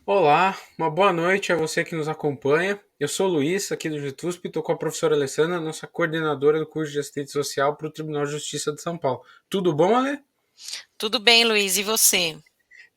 Olá, uma boa noite a você que nos acompanha. Eu sou o Luiz, aqui do GETUSP, e estou com a professora Alessandra, nossa coordenadora do curso de assistente social para o Tribunal de Justiça de São Paulo. Tudo bom, Ale? Tudo bem, Luiz, e você?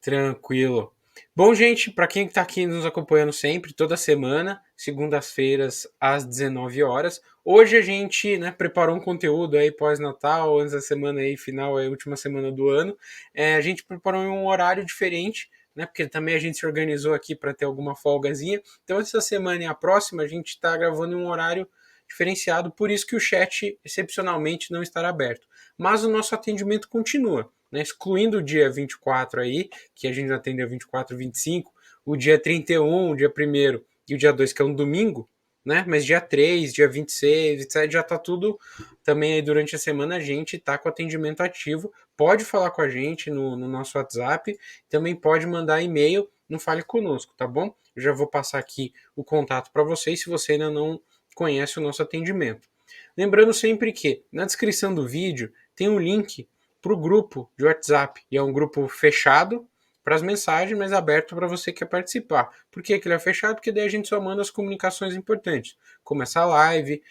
Tranquilo. Bom, gente, para quem está aqui nos acompanhando sempre, toda semana, segundas-feiras às 19 horas. Hoje a gente, preparou um conteúdo aí pós-Natal, antes da semana aí final, aí, última semana do ano. A gente preparou em um horário diferente, né? Porque também a gente se organizou aqui para ter alguma folgazinha. Então, essa semana e a próxima a gente está gravando em um horário diferenciado, por isso que o chat excepcionalmente não estará aberto. Mas o nosso atendimento continua, né? Excluindo o dia 24 aí, que a gente atende a 24 e 25, o dia 31, o dia 1º e o dia 2, que é um domingo, né? Mas dia 3, dia 26, 27, já tá tudo também aí durante a semana a gente tá com atendimento ativo. Pode falar com a gente no nosso WhatsApp, também pode mandar e-mail, não fale conosco, tá bom? Eu já vou passar aqui o contato para vocês se você ainda não conhece o nosso atendimento. Lembrando sempre que na descrição do vídeo tem um link para o grupo de WhatsApp, e é um grupo fechado para as mensagens, mas aberto para você que quer participar. Por que ele é fechado? Porque daí a gente só manda as comunicações importantes, como essa live,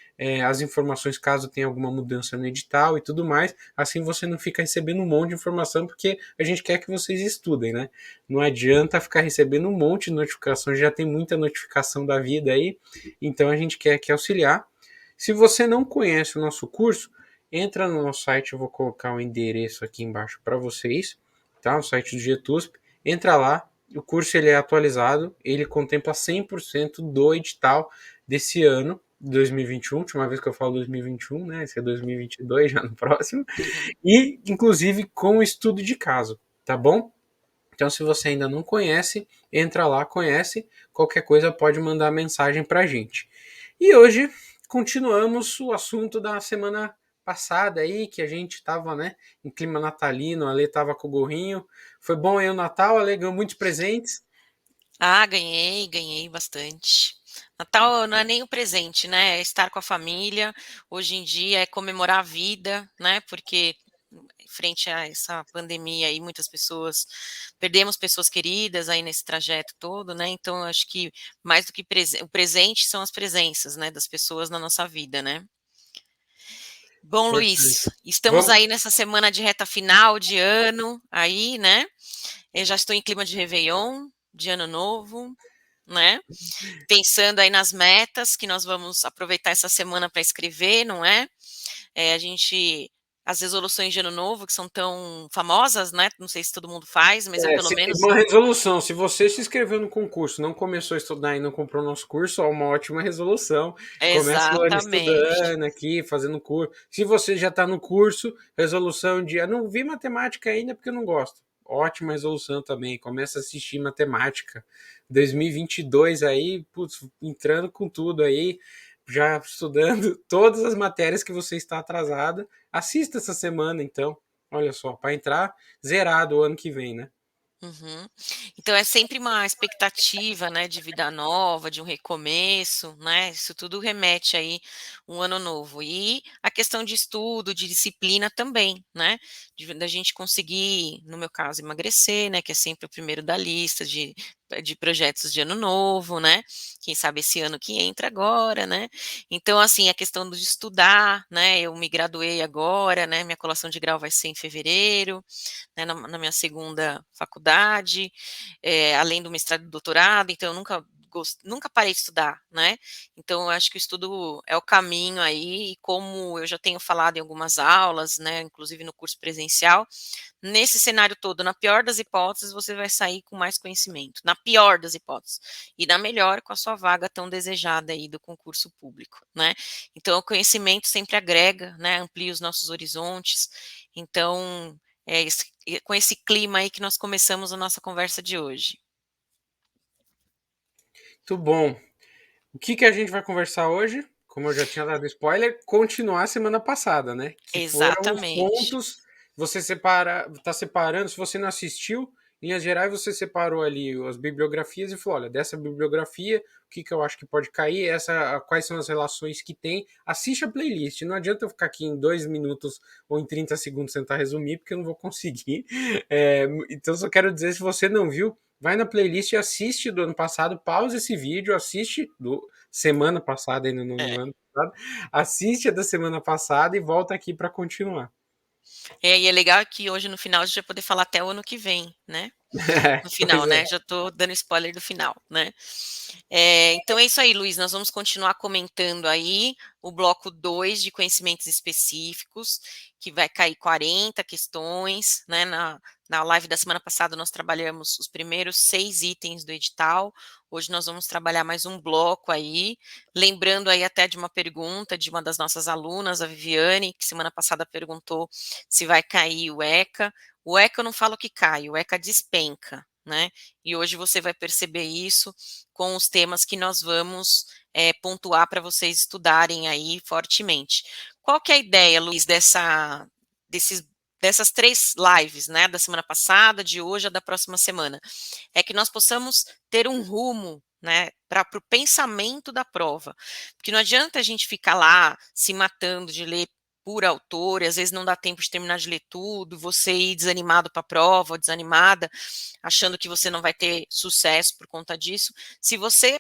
as informações caso tenha alguma mudança no edital e tudo mais. Assim você não fica recebendo um monte de informação, porque a gente quer que vocês estudem, né? Não adianta ficar recebendo um monte de notificações, já tem muita notificação da vida aí, então a gente quer aqui auxiliar. Se você não conhece o nosso curso, entra no nosso site, eu vou colocar o endereço aqui embaixo para vocês, tá? O site do GETUSP. Entra lá, o curso ele é atualizado, ele contempla 100% do edital desse ano, 2021, última vez que eu falo 2021, né? Esse é 2022, já no próximo. Uhum. E, inclusive, com estudo de caso, tá bom? Então, se você ainda não conhece, entra lá, conhece. Qualquer coisa pode mandar mensagem para a gente. E hoje continuamos o assunto da semana passada aí, que a gente estava, né, em clima natalino, a Ale estava com o gorrinho. Foi bom aí o Natal, Ale ganhou muitos presentes. Ah, ganhei bastante. Natal não é nem o presente, né? É estar com a família. Hoje em dia é comemorar a vida, né? Porque frente a essa pandemia aí, muitas pessoas perdemos pessoas queridas aí nesse trajeto todo, né? Então, eu acho que mais do que o presente são as presenças, né, das pessoas na nossa vida, né? Bom, Importante. Luiz, estamos Vamos. aí nessa semana de reta final de ano, aí, né? Eu já estou em clima de Réveillon, de Ano Novo, né? Pensando aí nas metas que nós vamos aproveitar essa semana para escrever, não é? A gente, as resoluções de Ano Novo, que são tão famosas, né? Não sei se todo mundo faz, mas eu pelo menos. Uma resolução. Se você se inscreveu no concurso, não começou a estudar e não comprou nosso curso, ó, uma ótima resolução. Começa o ano Exatamente. estudando aqui, fazendo curso. Se você já está no curso, resolução de não vi matemática ainda porque eu não gosto. Ótima resolução também. Começa a assistir matemática. 2022 aí, putz, entrando com tudo aí, já estudando todas as matérias que você está atrasada. Assista essa semana, então. Olha só, para entrar zerado o ano que vem, né? Uhum. Então é sempre uma expectativa, né, de vida nova, de um recomeço, né? Isso tudo remete aí um ano novo. E a questão de estudo, de disciplina também, né? Da gente conseguir, no meu caso, emagrecer, né? Que é sempre o primeiro da lista de projetos de ano novo, né? Quem sabe esse ano que entra agora, né? Então, assim, a questão de estudar, né? Eu me graduei agora, né? Minha colação de grau vai ser em fevereiro, né, na minha segunda faculdade, além do mestrado e doutorado, então eu nunca parei de estudar, né? Então eu acho que o estudo é o caminho aí, e como eu já tenho falado em algumas aulas, né, inclusive no curso presencial, nesse cenário todo, na pior das hipóteses, você vai sair com mais conhecimento, na pior das hipóteses, e na melhor com a sua vaga tão desejada aí do concurso público, né? Então o conhecimento sempre agrega, né, amplia os nossos horizontes, então com esse clima aí que nós começamos a nossa conversa de hoje. Muito bom. O que a gente vai conversar hoje? Como eu já tinha dado spoiler, continuar a semana passada, né? Que foram os Exatamente. pontos. Você separa, tá separando. Se você não assistiu, em linhas gerais, você separou ali as bibliografias e falou: olha, dessa bibliografia, o que eu acho que pode cair, quais são as relações que tem. Assiste a playlist. Não adianta eu ficar aqui em 2 minutos ou em 30 segundos tentar resumir, porque eu não vou conseguir. Então, só quero dizer: se você não viu, vai na playlist e assiste do ano passado, pausa esse vídeo, assiste do semana passada, ainda É. no ano passado, assiste a da semana passada e volta aqui para continuar. E é legal que hoje no final a gente vai poder falar até o ano que vem, né? No final, Pois é. né? Já tô dando spoiler do final, né? Então é isso aí, Luiz. Nós vamos continuar comentando aí o bloco 2 de conhecimentos específicos, que vai cair 40 questões, né? Na live da semana passada nós trabalhamos os primeiros 6 itens do edital. Hoje nós vamos trabalhar mais um bloco aí, lembrando aí até de uma pergunta de uma das nossas alunas, a Viviane, que semana passada perguntou se vai cair o ECA. O ECA eu não falo que cai, o ECA despenca, né? E hoje você vai perceber isso com os temas que nós vamos pontuar para vocês estudarem aí fortemente. Qual que é a ideia, Luiz, dessas 3 lives, né, da semana passada, de hoje, a da próxima semana? É que nós possamos ter um rumo, né, para o pensamento da prova. Porque não adianta a gente ficar lá se matando de ler por autor, e às vezes não dá tempo de terminar de ler tudo, você ir desanimado para a prova, ou desanimada, achando que você não vai ter sucesso por conta disso. Se você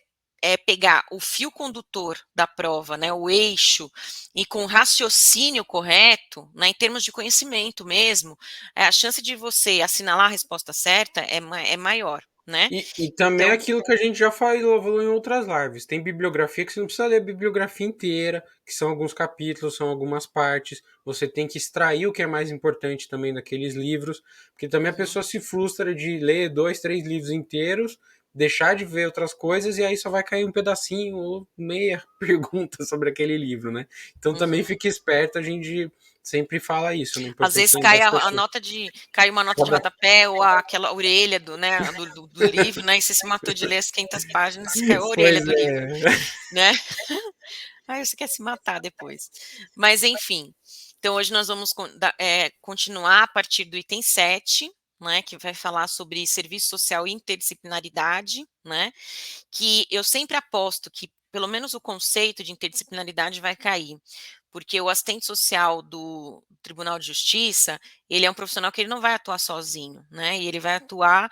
pegar o fio condutor da prova, né, o eixo, e com raciocínio correto, né, em termos de conhecimento mesmo, a chance de você assinalar a resposta certa é maior, né? E também Então, aquilo que a gente já falou em outras lives. Tem bibliografia que você não precisa ler a bibliografia inteira, que são alguns capítulos, são algumas partes. Você tem que extrair o que é mais importante também daqueles livros, porque também a uhum. pessoa se frustra de ler 2, 3 livros inteiros, deixar de ver outras coisas e aí só vai cair um pedacinho ou meia pergunta sobre aquele livro, né? Então também Uhum. fique esperto, a gente sempre fala isso, né? É Às importante vezes lembrar cai as pessoas. cai uma nota de Cada... rodapé ou aquela orelha né, do livro, né? E você se matou de ler as 500 páginas e caiu a orelha Pois do livro, é. né? Aí você quer se matar depois. Mas enfim. Então hoje nós vamos continuar a partir do item 7, né, que vai falar sobre serviço social e interdisciplinaridade, né? Que eu sempre aposto que pelo menos o conceito de interdisciplinaridade vai cair, porque o assistente social do Tribunal de Justiça, ele é um profissional que ele não vai atuar sozinho, né? E ele vai atuar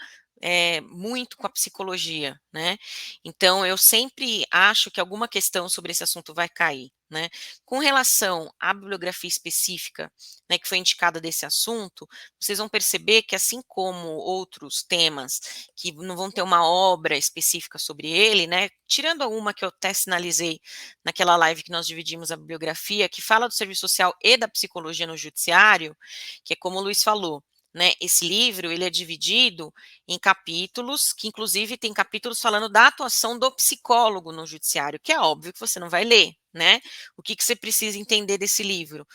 muito com a psicologia, né? Então, eu sempre acho que alguma questão sobre esse assunto vai cair, né? Com relação à bibliografia específica, né, que foi indicada desse assunto, vocês vão perceber que, assim como outros temas que não vão ter uma obra específica sobre ele, né? Tirando uma que eu até sinalizei naquela live que nós dividimos a bibliografia, que fala do serviço social e da psicologia no judiciário, que é como o Luiz falou, né? Esse livro ele é dividido em capítulos, que inclusive tem capítulos falando da atuação do psicólogo no judiciário, que é óbvio que você não vai ler, né? O que você precisa entender desse livro?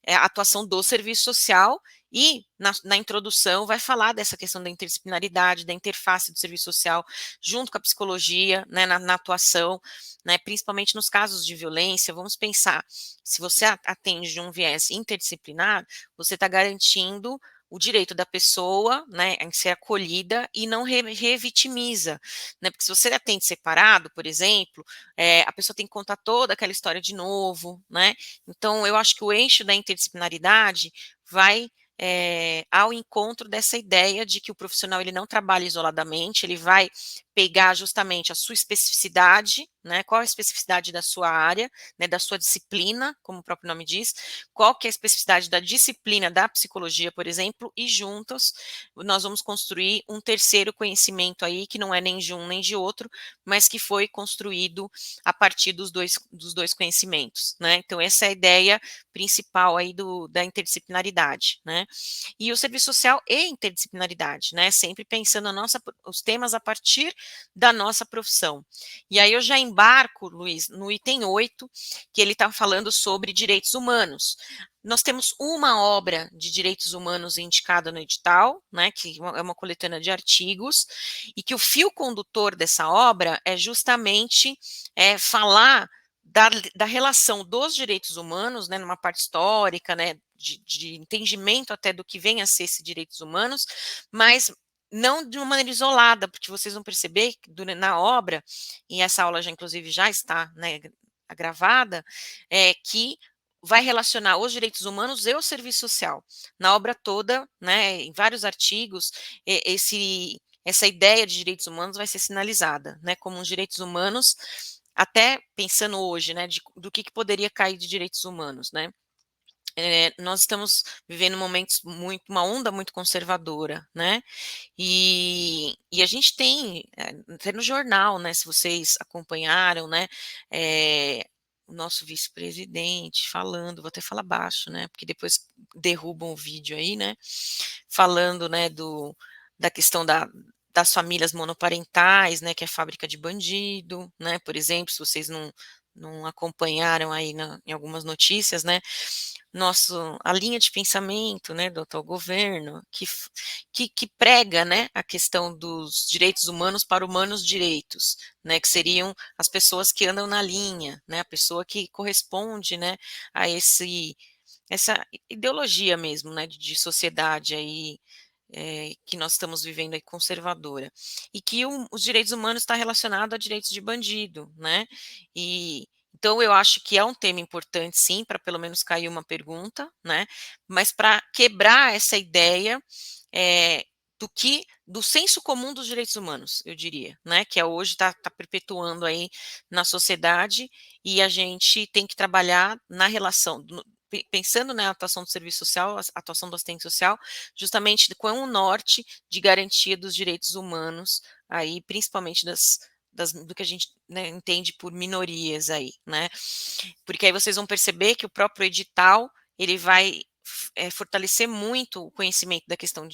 É a atuação do serviço social e na introdução vai falar dessa questão da interdisciplinaridade, da interface do serviço social junto com a psicologia, né, na atuação, né, principalmente nos casos de violência. Vamos pensar, se você atende de um viés interdisciplinar, você está garantindo o direito da pessoa, né, em ser acolhida e não revitimiza, né, porque se você atende separado, por exemplo, a pessoa tem que contar toda aquela história de novo, né, então eu acho que o eixo da interdisciplinaridade vai ao encontro dessa ideia de que o profissional ele não trabalha isoladamente, ele vai pegar justamente a sua especificidade, né, qual a especificidade da sua área, né, da sua disciplina, como o próprio nome diz, qual que é a especificidade da disciplina da psicologia, por exemplo, e juntos nós vamos construir um terceiro conhecimento aí, que não é nem de um nem de outro, mas que foi construído a partir dos dois conhecimentos, né, então essa é a ideia principal aí da interdisciplinaridade, né, e o serviço social e interdisciplinaridade, né, sempre pensando os temas a partir da nossa profissão. E aí eu já embarco, Luiz, no item 8, que ele está falando sobre direitos humanos. Nós temos uma obra de direitos humanos indicada no edital, né, que é uma coletânea de artigos, e que o fio condutor dessa obra é justamente falar da relação dos direitos humanos, né, numa parte histórica, né, de entendimento até do que vem a ser esses direitos humanos, mas não de uma maneira isolada, porque vocês vão perceber que na obra, e essa aula já inclusive já está, né, gravada, que vai relacionar os direitos humanos e o serviço social. Na obra toda, né, em vários artigos, esse essa ideia de direitos humanos vai ser sinalizada, né, como uns direitos humanos, até pensando hoje, né, do que poderia cair de direitos humanos, né. Nós estamos vivendo momentos uma onda muito conservadora, né, e a gente tem, até no jornal, né, se vocês acompanharam, né, o nosso vice-presidente falando, vou até falar baixo, né, porque depois derrubam o vídeo aí, né, falando, né, da questão das famílias monoparentais, né, que é fábrica de bandido, né, por exemplo, se vocês não acompanharam aí em algumas notícias, né, a linha de pensamento, né, do atual governo, que prega, né, a questão dos direitos humanos para humanos direitos, né, que seriam as pessoas que andam na linha, né, a pessoa que corresponde, né, a essa ideologia mesmo, né, de sociedade aí, que nós estamos vivendo aí conservadora. E que os direitos humanos está relacionado a direitos de bandido, né? E então eu acho que é um tema importante, sim, para pelo menos cair uma pergunta, né? Mas para quebrar essa ideia eh, do senso comum dos direitos humanos, eu diria, né? Que hoje está perpetuando aí na sociedade e a gente tem que trabalhar na relação, pensando na atuação do serviço social, a atuação do assistente social, justamente com o norte de garantia dos direitos humanos, aí principalmente do que a gente, né, entende por minorias aí, né? Porque aí vocês vão perceber que o próprio edital ele vai fortalecer muito o conhecimento da questão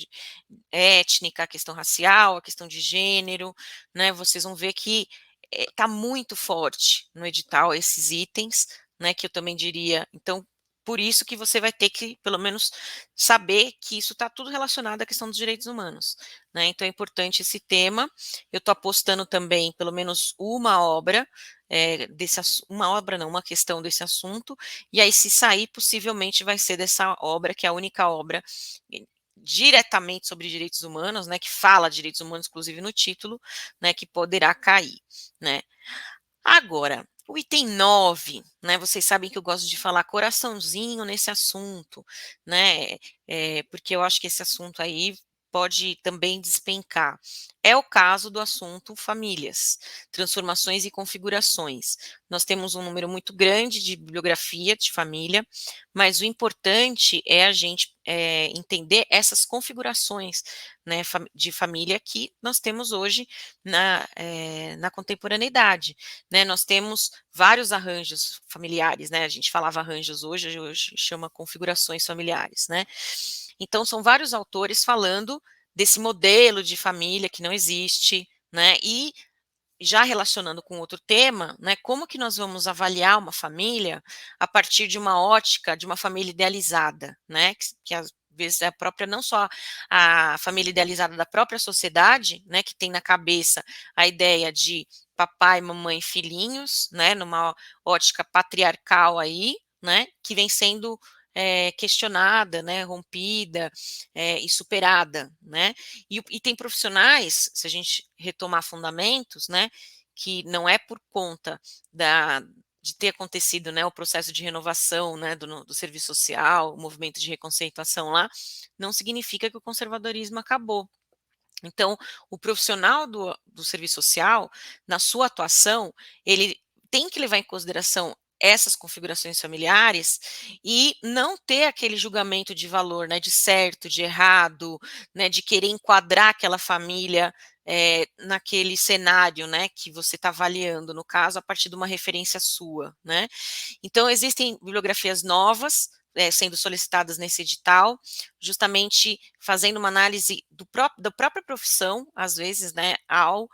étnica, a questão racial, a questão de gênero, né? Vocês vão ver que está muito forte no edital esses itens, né? Que eu também diria. Então, por isso que você vai ter que, pelo menos, saber que isso está tudo relacionado à questão dos direitos humanos, né? Então é importante esse tema. Eu estou apostando também, pelo menos, uma obra uma obra não, uma questão desse assunto, e aí se sair, possivelmente vai ser dessa obra, que é a única obra diretamente sobre direitos humanos, né, que fala de direitos humanos, inclusive no título, né, que poderá cair, né. Agora, o item 9, né, vocês sabem que eu gosto de falar coraçãozinho nesse assunto, né, porque eu acho que esse assunto aí pode também despencar. É o caso do assunto famílias, transformações e configurações. Nós temos um número muito grande de bibliografia de família, mas o importante é a gente entender essas configurações, né, de família que nós temos hoje na contemporaneidade, né? Nós temos vários arranjos familiares, né? A gente falava arranjos hoje chama configurações familiares, né? Então são vários autores falando desse modelo de família que não existe, né? E já relacionando com outro tema, né, como que nós vamos avaliar uma família a partir de uma ótica de uma família idealizada, né, que às vezes é a própria, não só a família idealizada da própria sociedade, né, que tem na cabeça a ideia de papai, mamãe, filhinhos, né, numa ótica patriarcal aí, né, que vem sendo questionada, né, rompida e superada, né, e tem profissionais, se a gente retomar fundamentos, né, que não é por conta de ter acontecido, né, o processo de renovação, né, do serviço social, o movimento de reconceituação lá, não significa que o conservadorismo acabou. Então, o profissional do serviço social, na sua atuação, ele tem que levar em consideração essas configurações familiares e não ter aquele julgamento de valor, né, de certo, de errado, né, de querer enquadrar aquela família naquele cenário, né, que você está avaliando, no caso, a partir de uma referência sua, né. Então, existem bibliografias novas sendo solicitadas nesse edital, justamente fazendo uma análise da própria profissão, às vezes, né, ao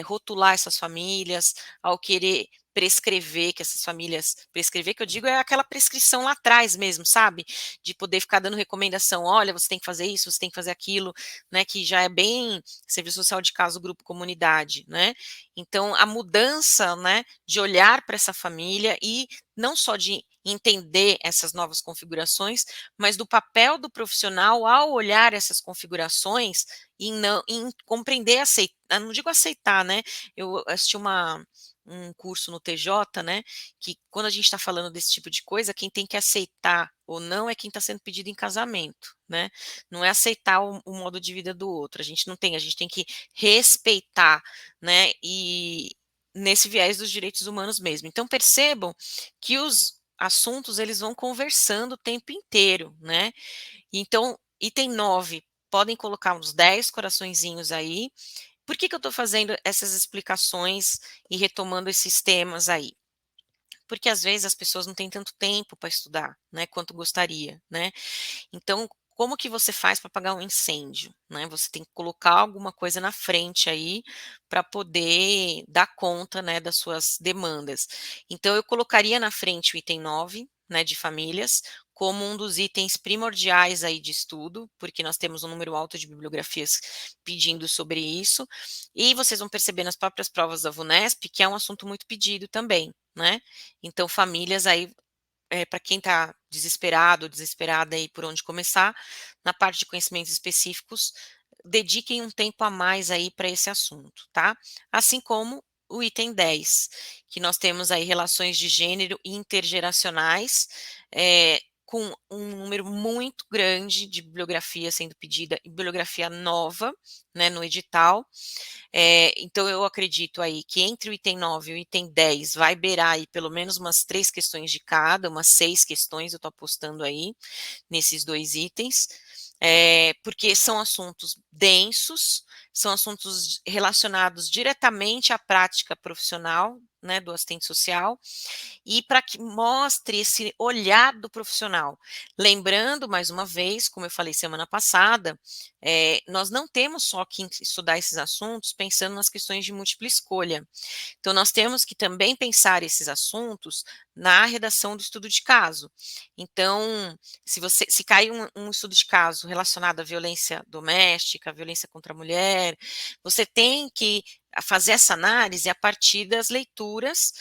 rotular essas famílias, ao querer prescrever que essas famílias, prescrever que eu digo é aquela prescrição lá atrás mesmo, sabe? De poder ficar dando recomendação, olha, você tem que fazer isso, você tem que fazer aquilo, né? Que já é bem serviço social de caso, grupo, comunidade, né? Então, a mudança, né, de olhar para essa família e não só de entender essas novas configurações, mas do papel do profissional ao olhar essas configurações em compreender, aceitar, não digo aceitar, né? Eu assisti um curso no TJ, né? Que quando a gente está falando desse tipo de coisa, quem tem que aceitar ou não é quem está sendo pedido em casamento, né? Não é aceitar o modo de vida do outro. A gente tem que respeitar, né? E nesse viés dos direitos humanos mesmo. Então percebam que os assuntos eles vão conversando o tempo inteiro, né? Então, item 9, podem colocar uns 10 coraçõezinhos aí. Por que eu estou fazendo essas explicações e retomando esses temas aí? Porque às vezes as pessoas não têm tanto tempo para estudar, né, quanto gostaria, né? Então, como que você faz para apagar um incêndio, né? Você tem que colocar alguma coisa na frente aí para poder dar conta, né, das suas demandas. Então, eu colocaria na frente o item 9, né, de famílias, como um dos itens primordiais aí de estudo, porque nós temos um número alto de bibliografias pedindo sobre isso, e vocês vão perceber nas próprias provas da VUNESP que é um assunto muito pedido também, né? Então, famílias aí para quem está desesperado ou desesperada aí por onde começar, na parte de conhecimentos específicos, dediquem um tempo a mais aí para esse assunto, tá? Assim como o item 10, que nós temos aí relações de gênero intergeracionais, com um número muito grande de bibliografia sendo pedida, e bibliografia nova, né, no edital. Então eu acredito aí que entre o item 9 e o item 10 vai beirar aí pelo menos umas 3 questões de cada, umas 6 questões eu estou apostando aí nesses 2 itens, porque são assuntos densos, são assuntos relacionados diretamente à prática profissional, né, do assistente social, e para que mostre esse olhar do profissional. Lembrando, mais uma vez, como eu falei semana passada, nós não temos só que estudar esses assuntos pensando nas questões de múltipla escolha. Então, nós temos que também pensar esses assuntos na redação do estudo de caso. Então, se cai um estudo de caso relacionado à violência doméstica, à violência contra a mulher, você tem que fazer essa análise a partir das leituras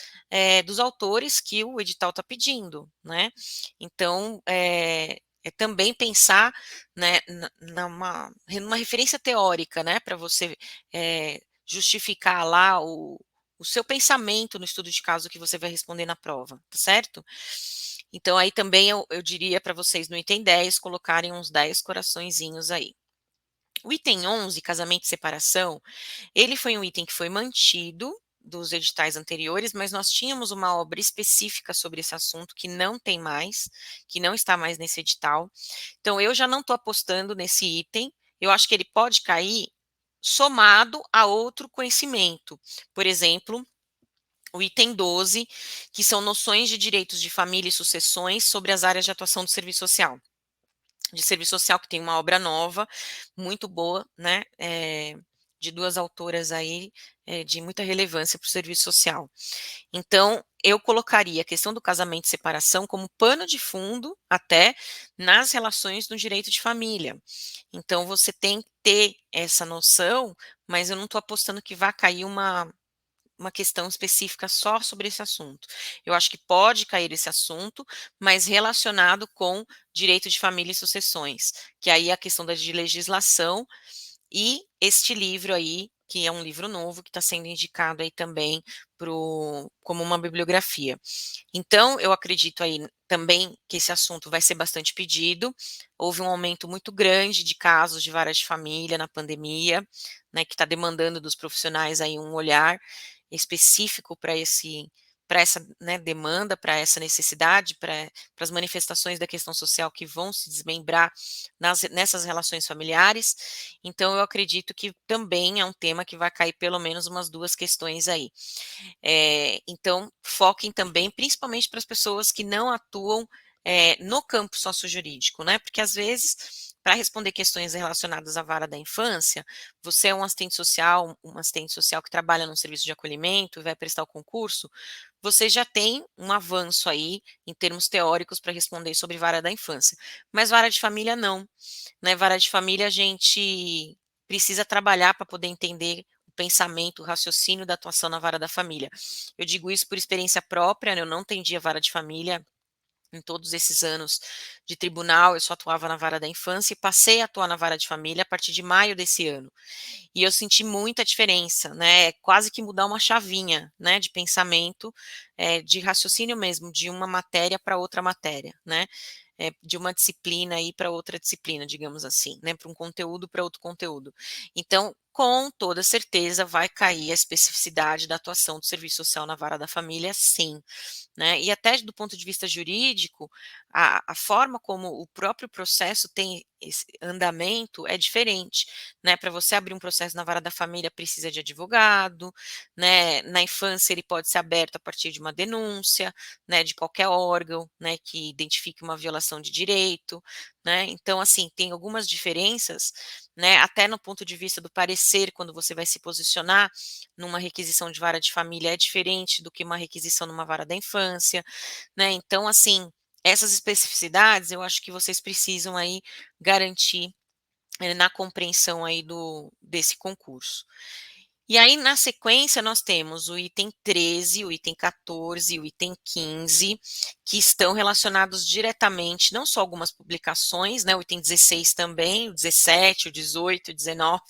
dos autores que o edital está pedindo, né? Então, também pensar, né, numa referência teórica, né, para você justificar lá o seu pensamento no estudo de caso que você vai responder na prova, tá certo? Então, aí também eu diria para vocês no item 10 colocarem uns 10 coraçõezinhos aí. O item 11, casamento e separação, ele foi um item que foi mantido dos editais anteriores, mas nós tínhamos uma obra específica sobre esse assunto que não tem mais, que não está mais nesse edital. Então, eu já não estou apostando nesse item, eu acho que ele pode cair somado a outro conhecimento. Por exemplo, o item 12, que são noções de direitos de família e sucessões sobre as áreas de atuação do serviço social. De serviço social, que tem uma obra nova, muito boa, né? De 2 autoras aí, de muita relevância para o serviço social. Então, eu colocaria a questão do casamento e separação como pano de fundo, até, nas relações no direito de família. Então, você tem que ter essa noção, mas eu não estou apostando que vai cair uma questão específica só sobre esse assunto. Eu acho que pode cair esse assunto, mas relacionado com direito de família e sucessões, que aí é a questão da de legislação e este livro aí, que é um livro novo, que está sendo indicado aí também como uma bibliografia. Então, eu acredito aí também que esse assunto vai ser bastante pedido. Houve um aumento muito grande de casos de vara de família na pandemia, né, que está demandando dos profissionais aí um olhar específico para essa, né, demanda, para essa necessidade, para as manifestações da questão social que vão se desmembrar nessas relações familiares. Então, eu acredito que também é um tema que vai cair pelo menos umas 2 questões aí. Então, foquem também, principalmente para as pessoas que não atuam no campo sociojurídico, né? Porque às vezes, para responder questões relacionadas à vara da infância, você é um assistente social que trabalha num serviço de acolhimento e vai prestar o concurso, você já tem um avanço aí em termos teóricos para responder sobre vara da infância. Mas vara de família não, né? Vara de família a gente precisa trabalhar para poder entender o pensamento, o raciocínio da atuação na vara da família. Eu digo isso por experiência própria, né? Eu não entendi a vara de família em todos esses anos de tribunal, eu só atuava na vara da infância e passei a atuar na vara de família a partir de maio desse ano. E eu senti muita diferença, né? É quase que mudar uma chavinha, né? De pensamento, de raciocínio mesmo, de uma matéria para outra matéria, né? de uma disciplina aí para outra disciplina, digamos assim, né, para um conteúdo para outro conteúdo. Então, com toda certeza vai cair a especificidade da atuação do serviço social na vara da família, sim, né? E até do ponto de vista jurídico, a forma como o próprio processo tem esse andamento é diferente, né? Para você abrir um processo na vara da família precisa de advogado, né? Na infância ele pode ser aberto a partir de uma denúncia, né? De qualquer órgão, né? Que identifique uma violação de direito, né? Então, assim, tem algumas diferenças, né? Até no ponto de vista do parecer, quando você vai se posicionar numa requisição de vara de família é diferente do que uma requisição numa vara da infância, né? Então, assim, essas especificidades eu acho que vocês precisam aí garantir na compreensão aí desse concurso. E aí, na sequência, nós temos o item 13, o item 14 e o item 15, que estão relacionados diretamente, não só algumas publicações, né, o item 16 também, o 17, o 18, o 19,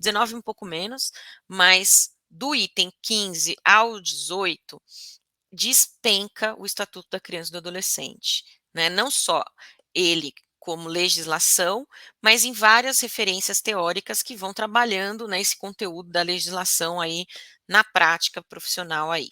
19 um pouco menos, mas do item 15 ao 18, despenca o Estatuto da Criança e do Adolescente, né? Não só ele como legislação, mas em várias referências teóricas que vão trabalhando, né, esse conteúdo da legislação aí na prática profissional aí.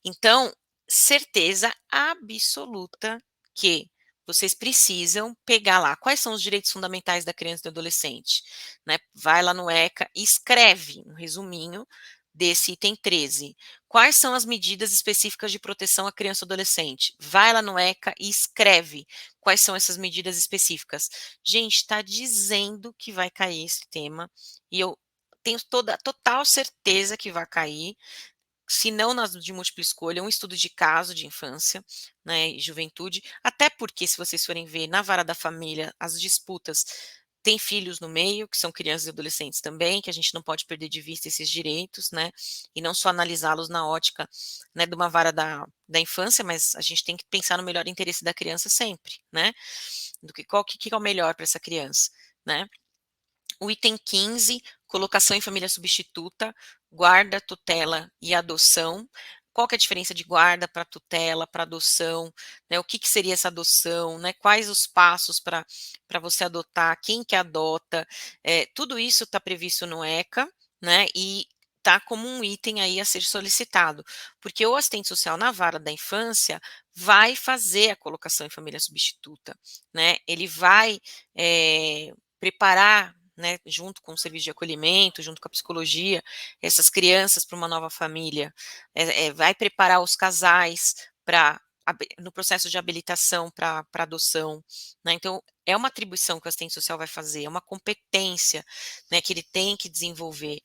Então, certeza absoluta que vocês precisam pegar lá quais são os direitos fundamentais da criança e do adolescente, né? Vai lá no ECA e escreve um resuminho desse item 13. Quais são as medidas específicas de proteção à criança e adolescente? Vai lá no ECA e escreve quais são essas medidas específicas. Gente, está dizendo que vai cair esse tema e eu tenho total certeza que vai cair, se não nas de múltipla escolha, um estudo de caso de infância, né, e juventude, até porque se vocês forem ver na vara da família, as disputas tem filhos no meio, que são crianças e adolescentes também, que a gente não pode perder de vista esses direitos, né, e não só analisá-los na ótica, né, de uma vara da infância, mas a gente tem que pensar no melhor interesse da criança sempre, né, do que qual que é o melhor para essa criança, né. O item 15, colocação em família substituta, guarda, tutela e adoção. Qual que é a diferença de guarda para tutela, para adoção, né? O que, que seria essa adoção, né? Quais os passos para você adotar, quem que adota, tudo isso está previsto no ECA, né? E tá como um item aí a ser solicitado, porque o assistente social na vara da infância vai fazer a colocação em família substituta, né? Ele vai preparar, né, junto com o serviço de acolhimento, junto com a psicologia, essas crianças para uma nova família, vai preparar os casais para no processo de habilitação para adoção, né? Então é uma atribuição que o assistente social vai fazer, é uma competência, né, que ele tem que desenvolver.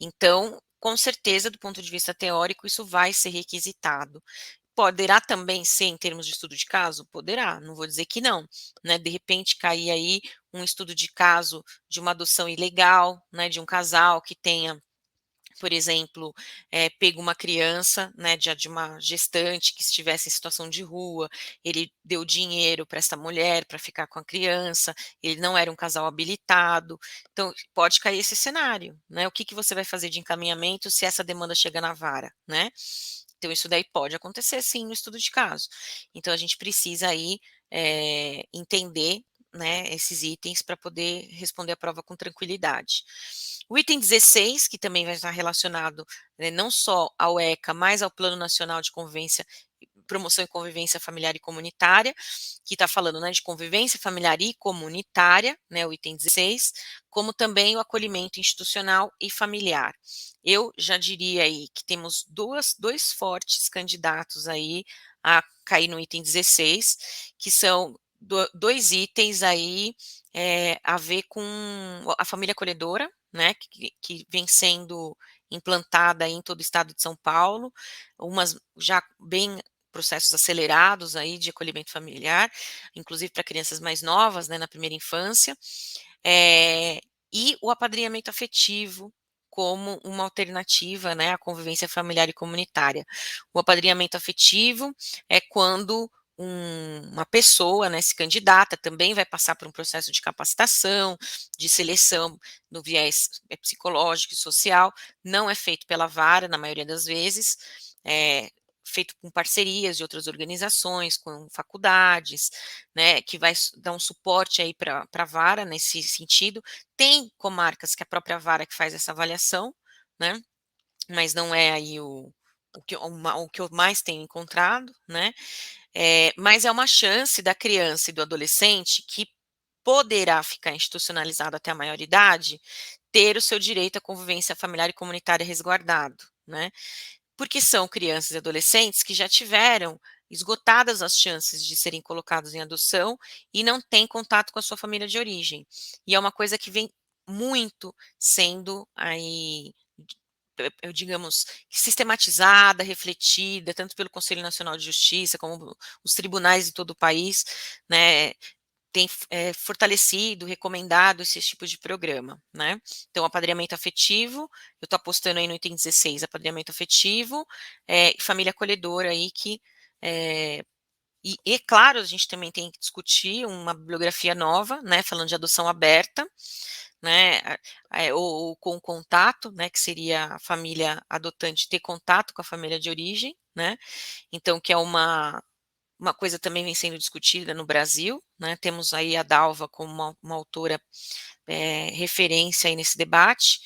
Então, com certeza, do ponto de vista teórico, isso vai ser requisitado. Poderá também ser em termos de estudo de caso? Poderá, não vou dizer que não, né? De repente cair aí um estudo de caso de uma adoção ilegal, né? De um casal que tenha, por exemplo, pego uma criança, né, de uma gestante que estivesse em situação de rua, ele deu dinheiro para essa mulher para ficar com a criança, ele não era um casal habilitado, então pode cair esse cenário, né? O que, que você vai fazer de encaminhamento se essa demanda chega na vara, né? Então, isso daí pode acontecer sim no estudo de caso. Então, a gente precisa aí entender, né, esses itens para poder responder a prova com tranquilidade. O item 16, que também vai estar relacionado, né, não só ao ECA, mas ao Plano Nacional de Convivência, Promoção e Convivência Familiar e Comunitária, que está falando, né, de convivência familiar e comunitária, né, o item 16, como também o acolhimento institucional e familiar. Eu já diria aí que temos dois fortes candidatos aí a cair no item 16, que são dois itens aí a ver com a família acolhedora, né, que vem sendo implantada aí em todo o estado de São Paulo, umas já bem processos acelerados aí de acolhimento familiar, inclusive para crianças mais novas, né, na primeira infância, e o apadrinhamento afetivo como uma alternativa, né, à convivência familiar e comunitária. O apadrinhamento afetivo é quando uma pessoa, né, se candidata, também vai passar por um processo de capacitação, de seleção no viés psicológico e social, não é feito pela vara, na maioria das vezes, feito com parcerias de outras organizações, com faculdades, né, que vai dar um suporte aí para a vara nesse sentido. Tem comarcas que a própria vara que faz essa avaliação, né, mas não é aí o que eu mais tenho encontrado, né, mas é uma chance da criança e do adolescente que poderá ficar institucionalizado até a maioridade, ter o seu direito à convivência familiar e comunitária resguardado, né? Porque são crianças e adolescentes que já tiveram esgotadas as chances de serem colocados em adoção e não têm contato com a sua família de origem. E é uma coisa que vem muito sendo aí, digamos, sistematizada, refletida, tanto pelo Conselho Nacional de Justiça, como os tribunais de todo o país, né, tem fortalecido, recomendado esse tipo de programa, né? Então, apadrinhamento afetivo, eu estou apostando aí no item 16, apadrinhamento afetivo, família acolhedora aí que e claro, a gente também tem que discutir uma bibliografia nova, né, falando de adoção aberta, né, ou com contato, né, que seria a família adotante ter contato com a família de origem, né, então que é uma coisa também vem sendo discutida no Brasil, né, temos aí a Dalva como uma autora referência aí nesse debate,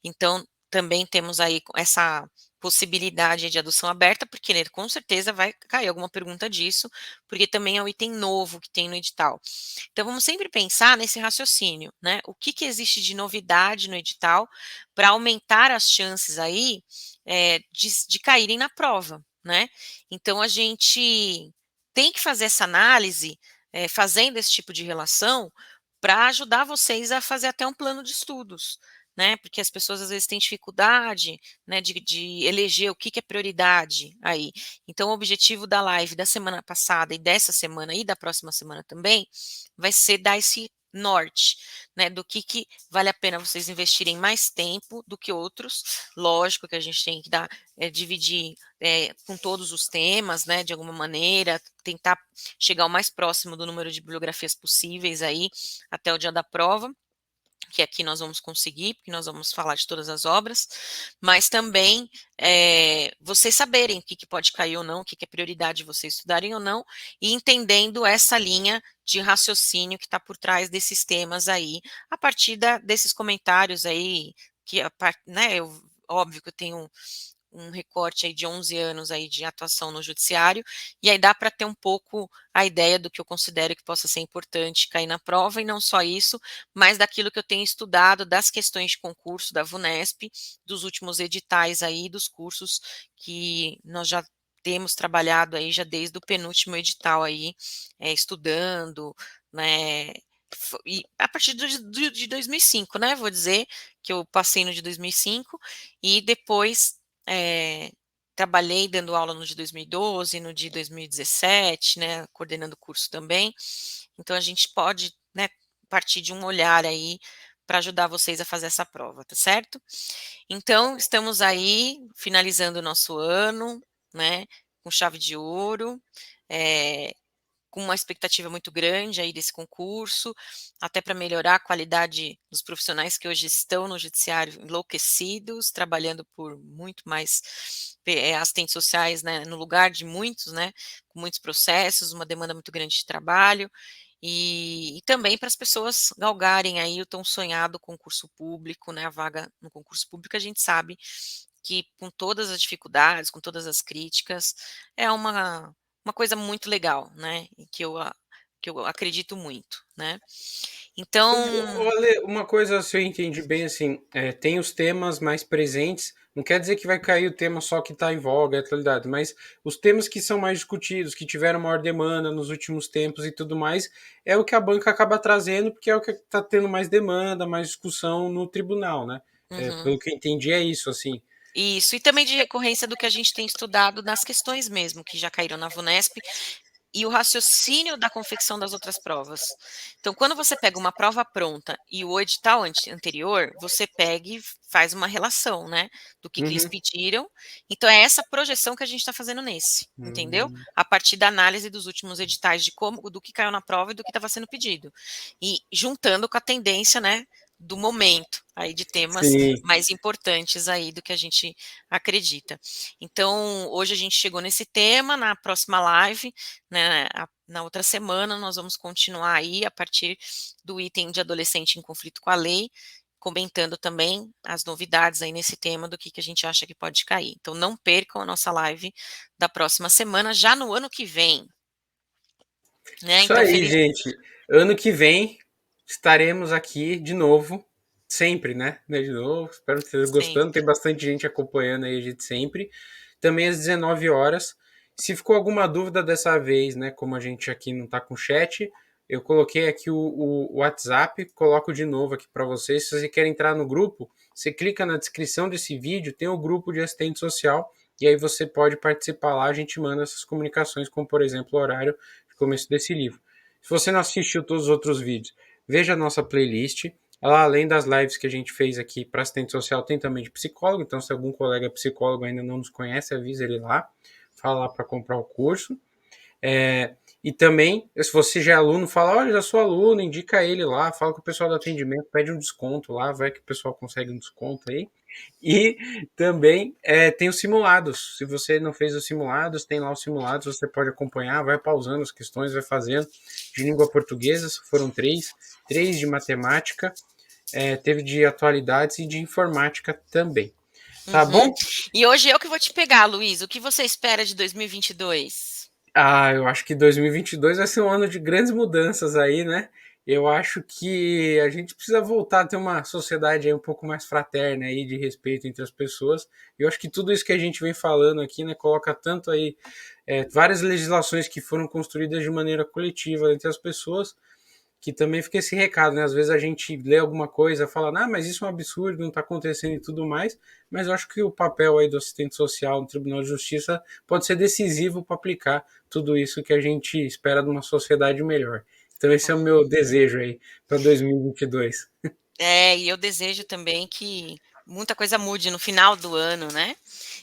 então também temos aí essa possibilidade de adoção aberta, porque né, com certeza vai cair alguma pergunta disso, porque também é um item novo que tem no edital. Então vamos sempre pensar nesse raciocínio, né? O que existe de novidade no edital para aumentar as chances aí de caírem na prova, né? Então a gente tem que fazer essa análise, fazendo esse tipo de relação, para ajudar vocês a fazer até um plano de estudos, né? Porque as pessoas às vezes têm dificuldade, né, de eleger o que é prioridade aí. Então, o objetivo da live da semana passada e dessa semana e da próxima semana também vai ser dar esse norte, né, do que vale a pena vocês investirem mais tempo do que outros. Lógico que a gente tem que dividir com todos os temas, né, de alguma maneira, tentar chegar o mais próximo do número de bibliografias possíveis aí até o dia da prova, que aqui nós vamos conseguir, porque nós vamos falar de todas as obras, mas também vocês saberem o que pode cair ou não, o que é prioridade vocês estudarem ou não, e entendendo essa linha de raciocínio que está por trás desses temas aí, a partir desses comentários aí, que, né, óbvio que eu tenho um recorte aí de 11 anos aí de atuação no judiciário, e aí dá para ter um pouco a ideia do que eu considero que possa ser importante cair na prova, e não só isso, mas daquilo que eu tenho estudado das questões de concurso da VUNESP, dos últimos editais aí, dos cursos que nós já temos trabalhado aí já desde o penúltimo edital aí, estudando, né, e a partir de 2005, né, vou dizer que eu passei no de 2005, e depois trabalhei dando aula no de 2012, no de 2017, né, coordenando o curso também. Então a gente pode, né, partir de um olhar aí para ajudar vocês a fazer essa prova, tá certo? Então estamos aí finalizando o nosso ano, né, com chave de ouro. Com uma expectativa muito grande aí desse concurso, até para melhorar a qualidade dos profissionais que hoje estão no judiciário enlouquecidos, trabalhando por muito mais assistentes sociais, né, no lugar de muitos, né, com muitos processos, uma demanda muito grande de trabalho, e também para as pessoas galgarem aí o tão sonhado concurso público, né, a vaga no concurso público, a gente sabe que com todas as dificuldades, com todas as críticas, é uma coisa muito legal, né, e que eu acredito muito, né. Então Olha, uma coisa, se eu entendi bem, assim, tem os temas mais presentes, não quer dizer que vai cair o tema só que está em voga, é atualidade, mas os temas que são mais discutidos, que tiveram maior demanda nos últimos tempos e tudo mais, é o que a banca acaba trazendo, porque é o que está tendo mais demanda, mais discussão no tribunal, né? uhum. Pelo que eu entendi, é isso, assim. Isso, e também de recorrência do que a gente tem estudado nas questões mesmo, que já caíram na VUNESP, e o raciocínio da confecção das outras provas. Então, quando você pega uma prova pronta e o edital anterior, você pega e faz uma relação, né, do que eles Uhum. pediram. Então, é essa projeção que a gente está fazendo nesse, entendeu? Hum. A partir da análise dos últimos editais de como, do que caiu na prova e do que estava sendo pedido. E juntando com a tendência, né, do momento, aí de temas Sim, mais importantes aí do que a gente acredita. Então, hoje a gente chegou nesse tema, na próxima live, né, na outra semana, nós vamos continuar aí a partir do item de adolescente em conflito com a lei, comentando também as novidades aí nesse tema do que a gente acha que pode cair. Então, não percam a nossa live da próxima semana, já no ano que vem, né? isso Então, aí, feliz. gente. Ano que vem estaremos aqui de novo, sempre, né? De novo. Espero que estejam gostando. Tem Sempre. bastante gente acompanhando aí a gente sempre. Também às 19 horas. Se ficou alguma dúvida dessa vez, né? Como a gente aqui não está com chat, eu coloquei aqui o WhatsApp, coloco de novo aqui para vocês. Se você quer entrar no grupo, você clica na descrição desse vídeo, tem o grupo de assistente social, e aí você pode participar lá. A gente manda essas comunicações, como por exemplo o horário de começo desse livro. Se você não assistiu todos os outros vídeos, veja a nossa playlist. Ela, além das lives que a gente fez aqui para assistente social, tem também de psicólogo. Então, se algum colega psicólogo ainda não nos conhece, avisa ele lá. Fala lá para comprar o curso. E também, se você já é aluno, fala, olha, já sou aluno, indica ele lá, fala com o pessoal do atendimento, pede um desconto lá, vai que o pessoal consegue um desconto aí. E também tem os simulados. Se você não fez os simulados, tem lá os simulados, você pode acompanhar, vai pausando as questões, vai fazendo. De língua portuguesa, foram três de matemática, teve de atualidades e de informática também. Tá Uhum. bom? E hoje eu que vou te pegar, Luiz. O que você espera de 2022? Ah, eu acho que 2022 vai ser um ano de grandes mudanças aí, né? Eu acho que a gente precisa voltar a ter uma sociedade aí um pouco mais fraterna aí, de respeito entre as pessoas. Eu acho que tudo isso que a gente vem falando aqui, né, coloca tanto aí várias legislações que foram construídas de maneira coletiva entre as pessoas, que também fica esse recado, né? Às vezes a gente lê alguma coisa, fala, ah, mas isso é um absurdo, não está acontecendo e tudo mais, mas eu acho que o papel aí do assistente social no Tribunal de Justiça pode ser decisivo para aplicar tudo isso que a gente espera de uma sociedade melhor. Então esse é o meu desejo aí para 2022. E eu desejo também que muita coisa mude no final do ano, né?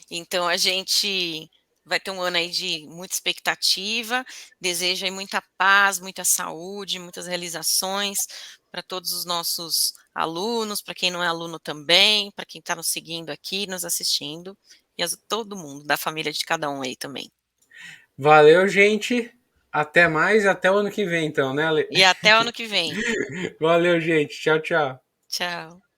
Então a gente vai ter um ano aí de muita expectativa, desejo aí muita paz, muita saúde, muitas realizações para todos os nossos alunos, para quem não é aluno também, para quem está nos seguindo aqui, nos assistindo, e todo mundo, da família de cada um aí também. Valeu, gente. Até mais, até o ano que vem, então, né, Ale? E até o ano que vem. Valeu, gente. Tchau, tchau. Tchau.